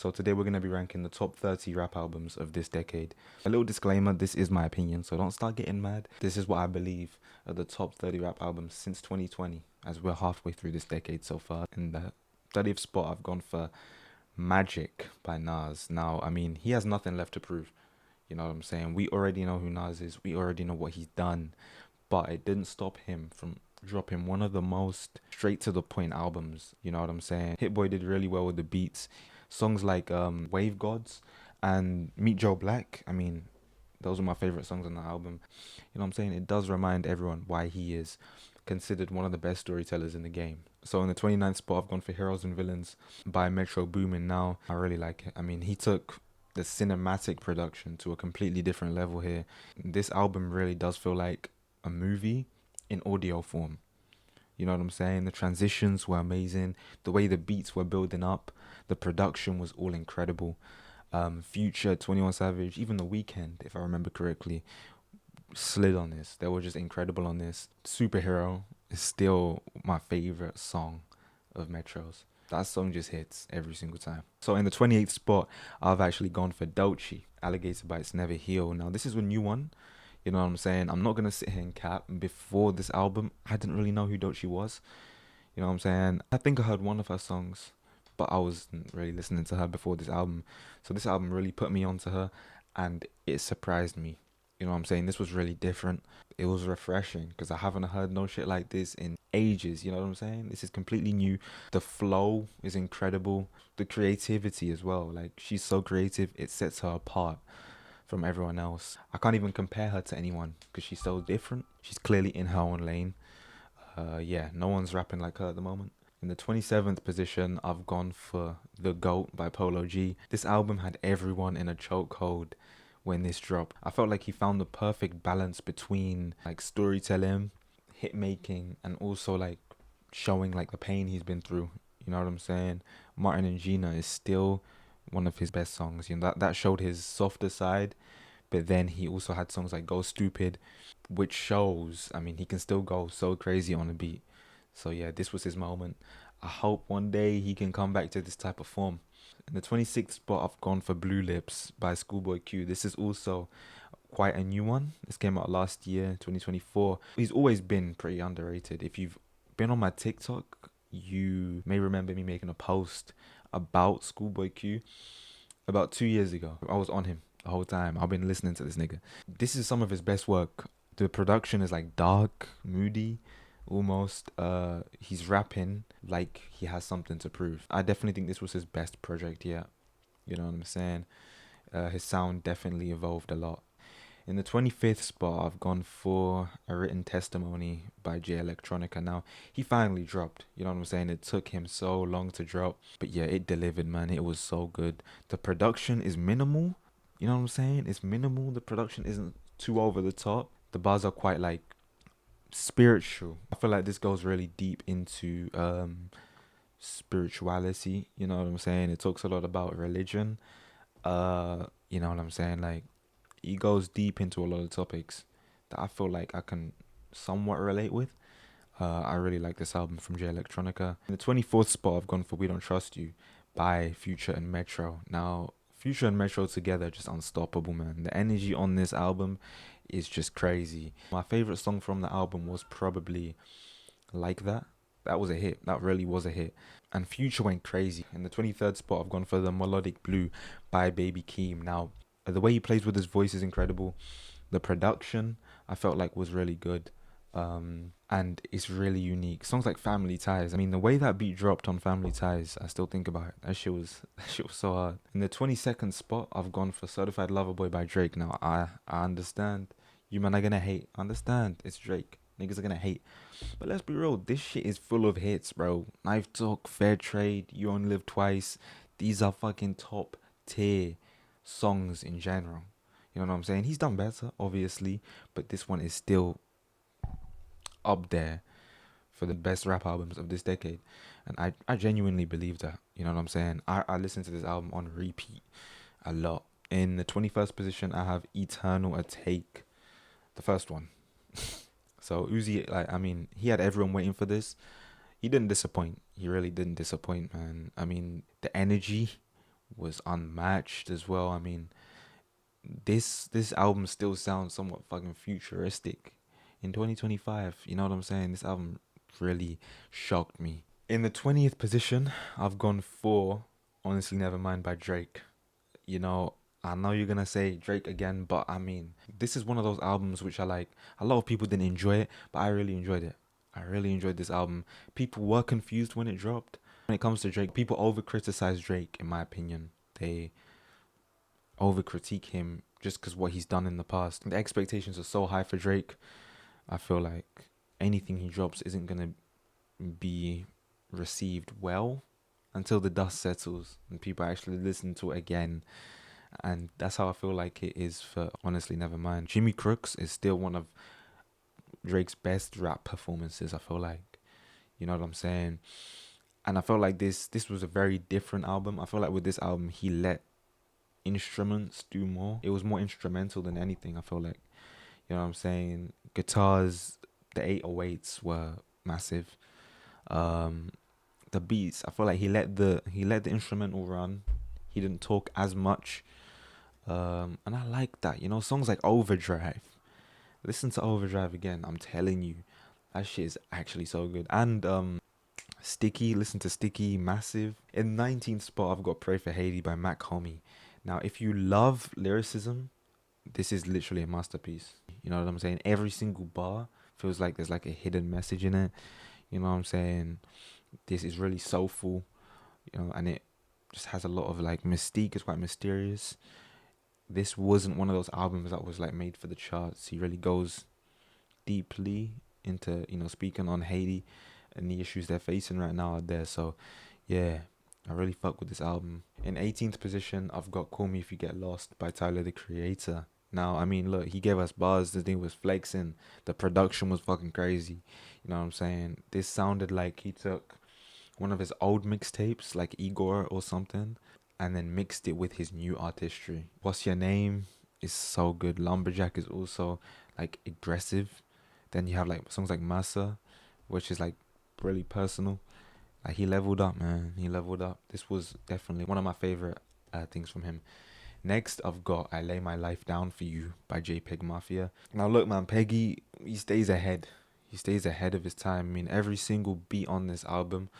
So today we're going to be ranking the top 30 rap albums of this decade. A little disclaimer, this is my opinion, so don't start getting mad. This is what I believe are the top 30 rap albums since 2020, as we're halfway through this decade so far. In the 30th spot, I've gone for Magic by Nas. Now, I mean, he has nothing left to prove. You know what I'm saying? We already know who Nas is. We already know what he's done. But it didn't stop him from dropping one of the most straight to the point albums. You know what I'm saying? Hit Boy did really well with the beats. Songs like Wave Gods and Meet Joe Black. I mean, those are my favorite songs on the album. You know what I'm saying? It does remind everyone why he is considered one of the best storytellers in the game. So in the 29th spot, I've gone for Heroes and Villains by Metro Boomin. Now, I really like it. I mean, he took the cinematic production to a completely different level here. This album really does feel like a movie in audio form. You know what I'm saying? The transitions were amazing. The way the beats were building up, the production was all incredible. Future, 21 Savage, even The Weeknd, if I remember correctly, slid on this. They were just incredible on this. Superhero is still my favorite song of Metro's. That song just hits every single time. So in the 28th spot, I've actually gone for Dolce, Alligator Bites Never Heal. Now this is a new one. You know what I'm saying? I'm not going to sit here and cap. Before this album, I didn't really know who Dolce was. You know what I'm saying? I think I heard one of her songs, but I wasn't really listening to her before this album. So this album really put me onto her, and it surprised me. You know what I'm saying? This was really different. It was refreshing because I haven't heard no shit like this in ages. You know what I'm saying? This is completely new. The flow is incredible. The creativity as well. Like, she's so creative. It sets her apart from everyone else. I can't even compare her to anyone because she's so different. She's clearly in her own lane. Yeah, no one's rapping like her at the moment. In the 27th position, I've gone for The GOAT by Polo G. This album had everyone in a chokehold when this dropped. I felt like he found the perfect balance between like storytelling, hit making, and also like showing like the pain he's been through. You know what I'm saying? Martin and Gina is still one of his best songs. You know, that showed his softer side, but then he also had songs like Go Stupid, which shows, I mean, he can still go so crazy on a beat. So yeah, this was his moment. I hope one day he can come back to this type of form. In the 26th spot, I've gone for Blue Lips by Schoolboy Q. This is also quite a new one. This came out last year, 2024. He's always been pretty underrated. If you've been on my TikTok, you may remember me making a post about Schoolboy Q about 2 years ago. I was on him the whole time. I've been listening to this nigga. This is some of his best work. The production is like dark, moody, almost. He's rapping like he has something to prove. I definitely think this was his best project yet. You know what I'm saying? His sound definitely evolved a lot. In the 25th spot, I've gone for A Written Testimony by J Electronica. Now, he finally dropped. You know what I'm saying? It took him so long to drop. But yeah, it delivered, man. It was so good. The production is minimal. You know what I'm saying? It's minimal. The production isn't too over the top. The bars are quite like spiritual. I feel like this goes really deep into spirituality. You know what I'm saying? It talks a lot about religion. You know what I'm saying? Like, he goes deep into a lot of topics that I feel like I can somewhat relate with. I really like this album from J Electronica. In the 24th spot, I've gone for We Don't Trust You by Future and Metro. Now, Future and Metro together, just unstoppable, man. The energy on this album is just crazy. My favorite song from the album was probably Like That. That was a hit. That really was a hit. And Future went crazy. In the 23rd spot, I've gone for The Melodic Blue by Baby Keem. Now, the way he plays with his voice is incredible. The production, I felt like, was really good. And it's really unique. Songs like Family Ties. I mean, the way that beat dropped on Family Ties, I still think about it. That shit was so hard. In the 22nd spot, I've gone for Certified Lover Boy by Drake. Now, I understand. You men are gonna hate. I understand. It's Drake. Niggas are gonna hate. But let's be real. This shit is full of hits, bro. Knife Talk, Fair Trade, You Only Live Twice. These are fucking top tier songs in general. You know what I'm saying? He's done better, obviously, but this one is still up there for the best rap albums of this decade. And I genuinely believe that. You know what I'm saying? I listen to this album on repeat a lot. In the 21st position, I have Eternal A Take, the first one. So Uzi, like, I mean, he had everyone waiting for this. He didn't disappoint. He really didn't disappoint, man. I mean, the energy was unmatched as well. I mean, this album still sounds somewhat fucking futuristic in 2025. You know what I'm saying? This album really shocked me. In the 20th position, I've gone for Honestly Nevermind by Drake. You know, I know you're gonna say Drake again, but I mean, this is one of those albums which I like. A lot of people didn't enjoy it, but I really enjoyed it. I really enjoyed this album. People were confused when it dropped. When it comes to Drake, people over criticize Drake, in my opinion. They over critique him just because what he's done in the past. The expectations are so high for Drake. I feel like anything he drops isn't gonna be received well until the dust settles and people actually listen to it again. And that's how I feel like it is for Honestly Nevermind. Jimmy Crooks is still one of Drake's best rap performances, I feel like. You know what I'm saying? And I felt like this was a very different album. I feel like with this album he let instruments do more. It was more instrumental than anything, I feel like. You know what I'm saying? Guitars, the 808s were massive. Um the beats, I feel like he let the instrumental run. He didn't talk as much. And I like that. You know, songs like Overdrive. Listen to Overdrive again. I'm telling you, that shit is actually so good. And Sticky, listen to Sticky, massive. In 19th spot, I've got Pray for Haiti by Mac Homie. Now, if you love lyricism, this is literally a masterpiece. You know what I'm saying? Every single bar feels like there's like a hidden message in it. You know what I'm saying? This is really soulful, you know, and it just has a lot of like mystique. It's quite mysterious. This wasn't one of those albums that was like made for the charts. He really goes deeply into, you know, speaking on Haiti and the issues they're facing right now out there. So yeah, I really fuck with this album. In 18th position, I've got Call Me If You Get Lost by Tyler the Creator. Now, I mean, look, he gave us bars. The thing was flexing. The production was fucking crazy. You know what I'm saying? This sounded like he took one of his old mixtapes, like Igor or something, and then mixed it with his new artistry. What's Your Name is so good. Lumberjack is also like aggressive. Then you have like songs like Massa, which is like really personal. Like he leveled up, man. He leveled up. This was definitely one of my favorite things from him. Next, I've got I Lay My Life Down For You by JPEG Mafia. Now, look, man, Peggy, he stays ahead. He stays ahead of his time. I mean, every single beat on this album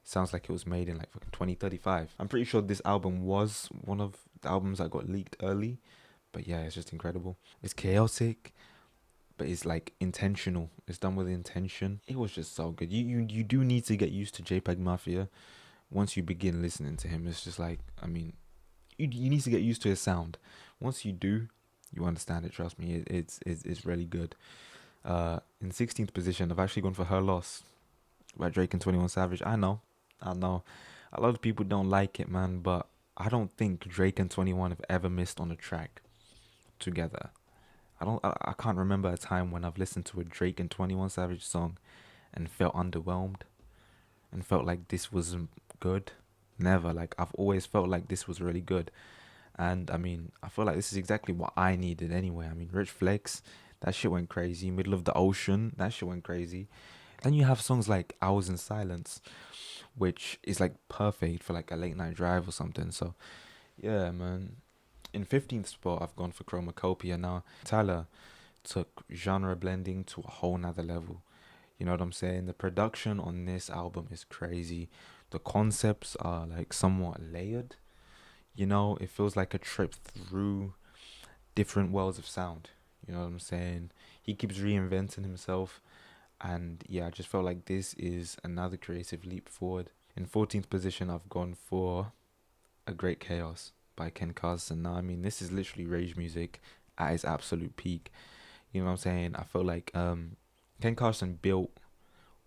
sounds like it was made in like fucking 2035. I'm pretty sure this album was one of the albums that got leaked early. But yeah, it's just incredible. It's chaotic, but it's like intentional. It's done with intention. It was just so good. You do need to get used to JPEG Mafia. Once you begin listening to him, it's just like, I mean, you need to get used to his sound. Once you do, you understand it. Trust me, it's really good. In 16th position, I've actually gone for Her Loss by Drake and 21 Savage. I know. A lot of people don't like it, man, but I don't think Drake and 21 have ever missed on a track together. I can't remember a time when I've listened to a Drake and 21 Savage song and felt underwhelmed and felt like this wasn't good. Never. Like, I've always felt like this was really good. And I mean, I feel like this is exactly what I needed anyway. I mean, Rich Flex, that shit went crazy. Middle of the Ocean, that shit went crazy. Then you have songs like Hours in Silence, which is like perfect for like a late night drive or something. So yeah, man. In 15th spot, I've gone for Chromacopia. Now, Tyler took genre blending to a whole nother level. You know what I'm saying? The production on this album is crazy. The concepts are like somewhat layered. You know, it feels like a trip through different worlds of sound. You know what I'm saying? He keeps reinventing himself. And yeah, I just felt like this is another creative leap forward. In 14th position, I've gone for A Great Chaos by Ken Carson. Now, I mean, this is literally rage music at its absolute peak. You know what I'm saying? I feel like Ken Carson built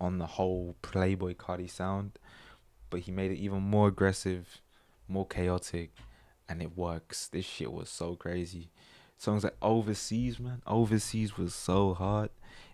on the whole Playboy Cardi sound, but he made it even more aggressive, more chaotic, and it works. This shit was so crazy. Songs like Overseas, man. Overseas was so hard.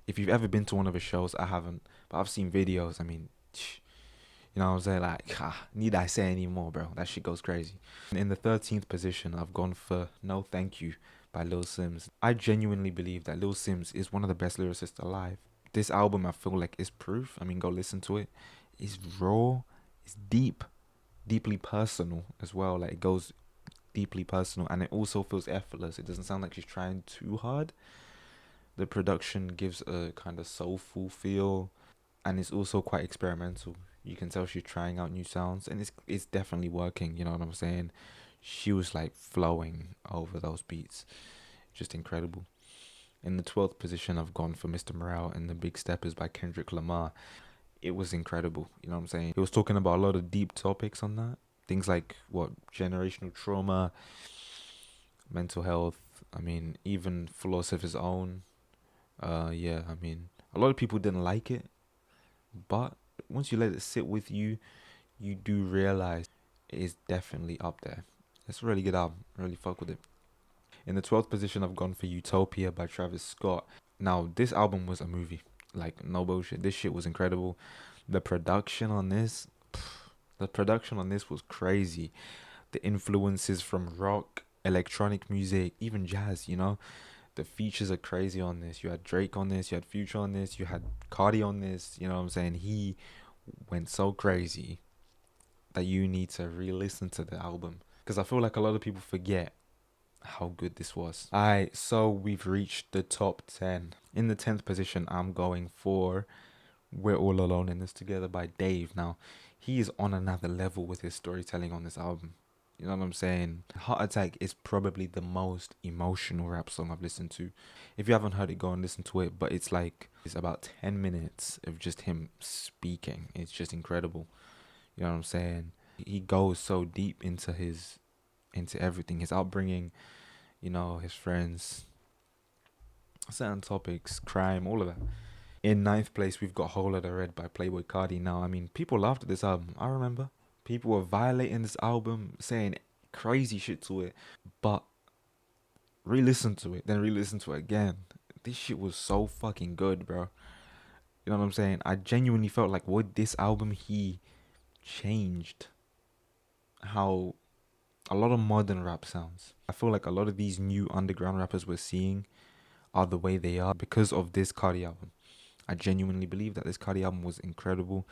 If you've ever been to one of his shows, I haven't, but I've seen videos. I mean, you know what I'm saying? Like, need I say any more, bro? That shit goes crazy. In the 13th position, I've gone for No Thank You by Lil Sims. I genuinely believe that Lil Sims is one of the best lyricists alive. This album, I feel like, is proof. I mean, go listen to it. It's raw. It's deep. deeply personal as well. Like it goes deeply personal, and it also feels effortless. It doesn't sound like she's trying too hard. The production gives a kind of soulful feel, and it's also quite experimental. You can tell she's trying out new sounds, and it's definitely working. You know what I'm saying? She was like flowing over those beats, just incredible. In the 12th position, I've gone for Mr. Morale and the Big Steppers by Kendrick Lamar. It was incredible. You know what I'm saying? He was talking about a lot of deep topics on that. Things like what generational trauma, mental health. I mean, even philosopher's own. Yeah. I mean, a lot of people didn't like it, but once you let it sit with you, you do realize it is definitely up there. It's a really good album. I really fuck with it. In the 12th position, I've gone for Utopia by Travis Scott. Now, this album was a movie. Like, no bullshit. This shit was incredible. The production on this, the production on this was crazy. The influences from rock, electronic music, even jazz, you know? The features are crazy on this. You had Drake on this, you had Future on this, you had Cardi on this, you know what I'm saying? He went so crazy that you need to re-listen to the album. Because I feel like a lot of people forget how good this was. Alright, so we've reached the top 10. In the 10th position, I'm going for We're All Alone in This Together by Dave. Now, he is on another level with his storytelling on this album. You know what I'm saying? Heart Attack is probably the most emotional rap song I've listened to. If you haven't heard it, go and listen to it. But it's about 10 minutes of just him speaking. It's just incredible. You know what I'm saying? He goes so deep into everything, his upbringing, you know, his friends, certain topics, crime, all of that. In ninth place, we've got Whole Lotta Red by Playboi Carti. Now, I mean, people laughed at this album. I remember people were violating this album, saying crazy shit to it, but re-listen to it, then re-listen to it again. This shit was so fucking good, bro. You know what I'm saying? I genuinely felt like with this album, he changed how a lot of modern rap sounds. I feel like a lot of these new underground rappers we're seeing are the way they are because of this Cardi album. I genuinely believe that this Cardi album was incredible.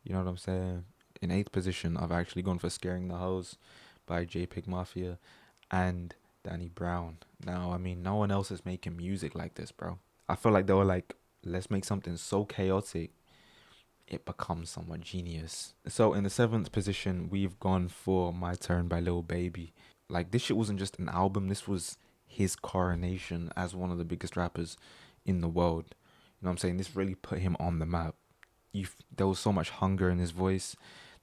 You know what I'm saying? In 8th position, I've actually gone for Scaring the Hoes by JPEG Mafia and Danny Brown. Now, I mean, no one else is making music like this, bro. I feel like they were like, let's make something so chaotic it becomes somewhat genius. So in the 7th position, we've gone for My Turn by Lil Baby. Like, this shit wasn't just an album, this was his coronation as one of the biggest rappers in the world. You know what I'm saying? This really put him on the map. There was so much hunger in his voice.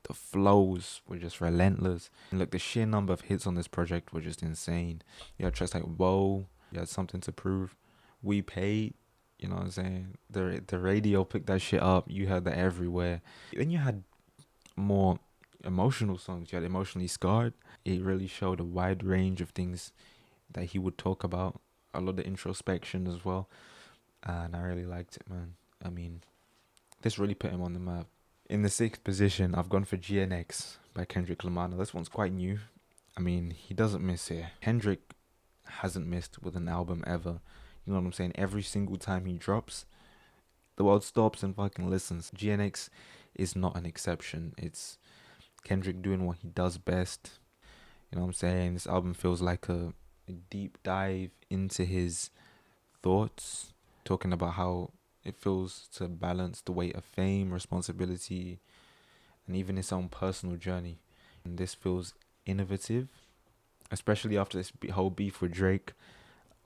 The flows were just relentless. And look, the sheer number of hits on this project were just insane. You had tracks like Whoa, you had Something to Prove, We Paid. You know what I'm saying? The radio picked that shit up. You heard that everywhere. Then you had more emotional songs. You had Emotionally Scarred. It really showed a wide range of things that he would talk about. A lot of introspection as well. And I really liked it, man. I mean, this really put him on the map. In the 6th position, I've gone for GNX by Kendrick Lamar. Now, this one's quite new. I mean, he doesn't miss here. Kendrick hasn't missed with an album ever. You know what I'm saying? Every single time he drops, the world stops and fucking listens. GNX is not an exception. It's Kendrick doing what he does best. You know what I'm saying? This album feels like a deep dive into his thoughts, talking about how it feels to balance the weight of fame, responsibility, and even his own personal journey. And this feels innovative, especially after this whole beef with Drake.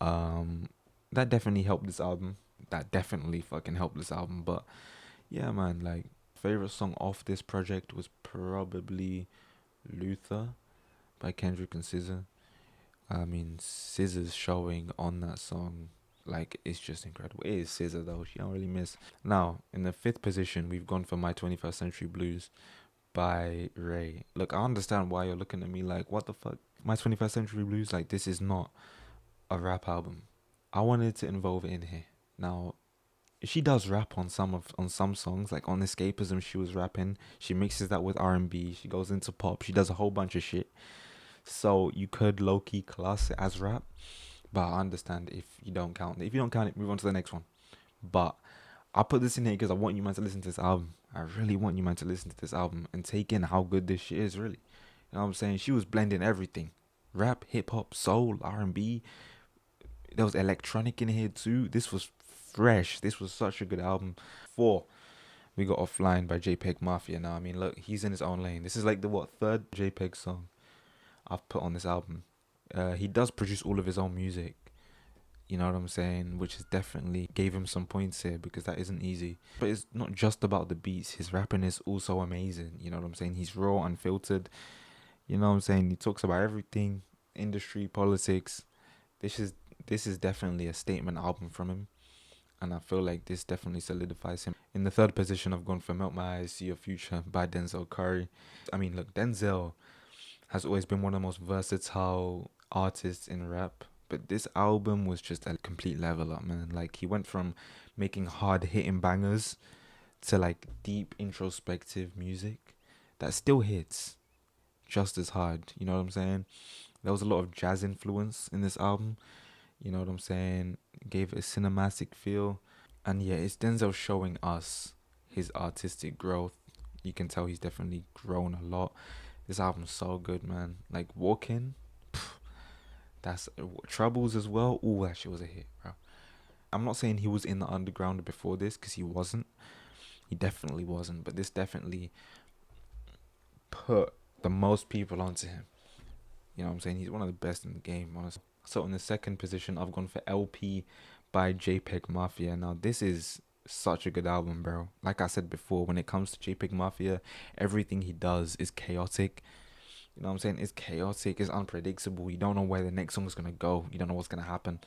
That definitely helped this album. That definitely fucking helped this album. But yeah, man, like, favorite song off this project was probably Luther by Kendrick and SZA. I mean, SZA's showing on that song, like, it's just incredible. It is SZA though, she don't really miss. Now, in the 5th position, we've gone for My 21st Century Blues by Ray. Look, I understand why you're looking at me like, what the fuck? My 21st Century Blues, like, this is not a rap album. I wanted to involve it in here. Now, she does rap on some songs, like on Escapism she was rapping. She mixes that with R&B. She goes into pop. She does a whole bunch of shit. So you could low-key class it as rap, but I understand if you don't count it. If you don't count it, move on to the next one. But I put this in here because I want you man to listen to this album. I really want you, man, to listen to this album and take in how good this shit is, really. You know what I'm saying? She was blending everything. Rap, hip hop, soul, R&B. There was electronic in here too. This was fresh. This was such a good album. 4, we got Offline by JPEG Mafia. Now, I mean, look, he's in his own lane. This is like the, what, third JPEG song I've put on this album. He does produce all of his own music. You know what I'm saying? Which is definitely gave him some points here, because that isn't easy. But it's not just about the beats. His rapping is also amazing. You know what I'm saying? He's raw, unfiltered. You know what I'm saying? He talks about everything, industry, politics. This is this is definitely a statement album from him, and I feel like this definitely solidifies him. In the third position, I've gone for Melt My Eyes, See Your Future by Denzel Curry. I mean, look, Denzel has always been one of the most versatile artists in rap, but this album was just a complete level up, man. Like, he went from making hard hitting bangers to like deep introspective music that still hits just as hard. You know what I'm saying? There was a lot of jazz influence in this album. You know what I'm saying? Gave it a cinematic feel. And yeah, it's Denzel showing us his artistic growth. You can tell he's definitely grown a lot. This album's so good, man. Like, Walking, that's Troubles as well. Ooh, that shit was a hit, bro. I'm not saying he was in the underground before this, because he wasn't. He definitely wasn't. But this definitely put the most people onto him. You know what I'm saying? He's one of the best in the game, honestly. So in the second position, I've gone for LP by JPEG Mafia. Now, this is such a good album, bro. Like I said before, when it comes to JPEG Mafia, everything he does is chaotic. You know what I'm saying? It's chaotic, it's unpredictable. You don't know where the next song is going to go. You don't know what's going to happen.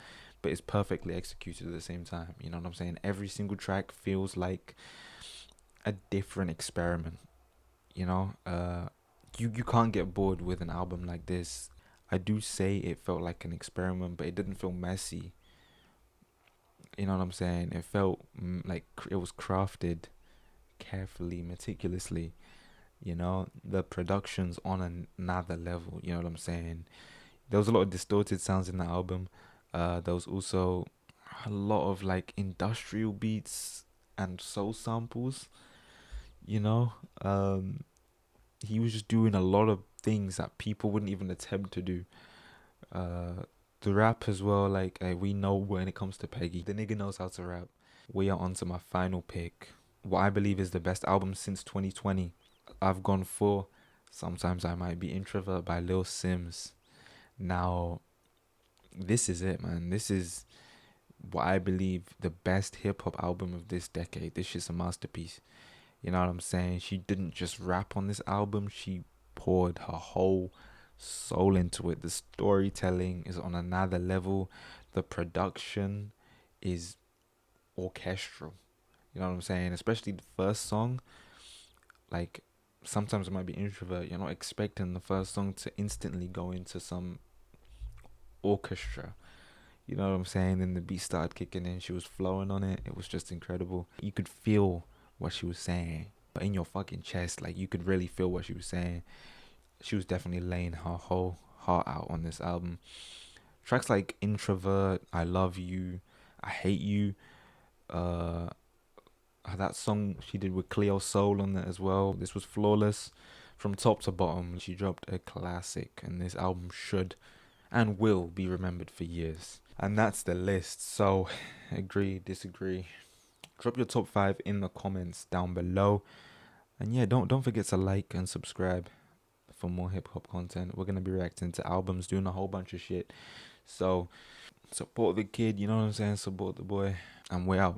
But it's perfectly executed at the same time. You know what I'm saying? Every single track feels like a different experiment. You know? You can't get bored with an album like this. I do say it felt like an experiment, but it didn't feel messy. You know what I'm saying? It felt like it was crafted carefully, meticulously. You know, the production's on another level. You know what I'm saying? There was a lot of distorted sounds in the album. There was also a lot of like industrial beats and soul samples. You know, he was just doing a lot of things that people wouldn't even attempt to do. The rap as well, like, we know when it comes to Peggy, the nigga knows how to rap. We are on to my final pick, what I believe is the best album since 2020. I've gone for Sometimes I Might Be Introvert by Lil Sims. Now, this is it, man. This is what I believe the best hip hop album of this decade. This shit's a masterpiece. You know what I'm saying? She didn't just rap on this album, she poured her whole soul into it. The storytelling is on another level. The production is orchestral. You know what I'm saying? Especially the first song. Like, Sometimes it might be introvert. You're not expecting the first song to instantly go into some orchestra. You know what I'm saying? Then the beat started kicking in. She was flowing on it. It was just incredible. You could feel what she was saying, but in your fucking chest, like, you could really feel what she was saying. She was definitely laying her whole heart out on this album. Tracks like Introvert, I Love You, I Hate You, that song she did with Cleo Soul on that as well. This was flawless from top to bottom. She dropped a classic, and this album should and will be remembered for years. And that's the list. So, agree, disagree. Drop your top 5 in the comments down below. And yeah, don't forget to like and subscribe for more hip hop content. We're gonna be reacting to albums, doing a whole bunch of shit. So support the kid, you know what I'm saying? Support the boy. And we're out.